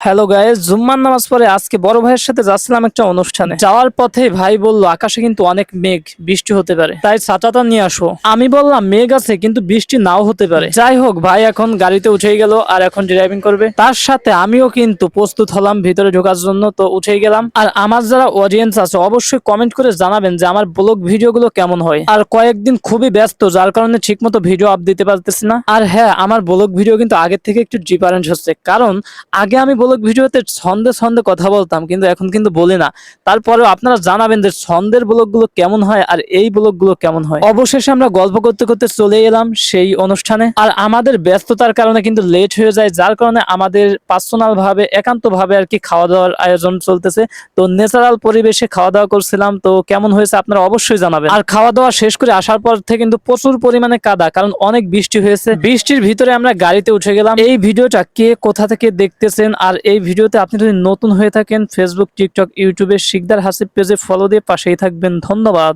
Hello guys, জুম্মার নামাজ পড়ে আজকে বড় ভাইয়ের সাথে যাচ্ছিলাম একটা অনুষ্ঠানে। যাওয়ার পথে ভাই বলল আকাশে কিন্তু অনেক মেঘ, বৃষ্টি হতে পারে, তাই ছাতাটা নিয়ে আসো। আমি বললাম মেঘ আছে কিন্তু বৃষ্টি নাও হতে পারে। যাই হোক, ভাই এখন গাড়িতে উঠেই গেল আর এখন ড্রাইভিং করবে। তার সাথে আমিও কিন্তু প্রস্তুত হলাম ভিতরে ঢোকার জন্য, তো উঠেই গেলাম। আর আমার যারা অডিয়েন্স আছে অবশ্যই কমেন্ট করে জানাবেন যে আমার ব্লগ ভিডিওগুলো কেমন হয়। আর কয়েকদিন খুবই ব্যস্ত, যার কারণে ঠিকমতো ভিডিও আপ দিতে পারতেছি না। আর হ্যাঁ, আমার ব্লগ ভিডিও কিন্তু আগের থেকে একটু ডিফারেন্ট হচ্ছে, কারণ আগে আমি ব্লগ ভিডিওতে ছন্দে ছন্দে কথা বলতাম, কিন্তু এখন কিন্তু বলি না। তারপরেও আপনারা জানাবেন যে ছন্দের ব্লগগুলো কেমন হয় আর এই ব্লগগুলো কেমন হয়। অবশেষে আমরা গল্প করতে করতে চলে এলাম সেই অনুষ্ঠানে। আর আমাদের ব্যস্ততার কারণে কিন্তু লেট হয়ে যায়, যার কারণে আমাদের পার্সোনাল ভাবে একান্ত ভাবে আর কি খাওয়া দাওয়ার আয়োজন চলতেছে। তো ন্যাচারাল পরিবেশে খাওয়া দাওয়া করছিলাম, তো কেমন হয়েছে আপনারা অবশ্যই জানাবেন। আর খাওয়া দাওয়া শেষ করে আসার পর থেকে কিন্তু প্রচুর পরিমাণে কাদা, কারণ অনেক বৃষ্টি হয়েছে। বৃষ্টির ভিতরে আমরা গাড়িতে উঠে গেলাম। এই ভিডিওটা কে কোথা থেকে দেখতেছেন আর এই ভিডিওতে আপনি যদি নতুন হয়ে থাকেন ফেসবুক, টিকটক, ইউটিউবে শিকদার হাসিব পেজে ফলো দিয়ে পাশেই থাকবেন। ধন্যবাদ।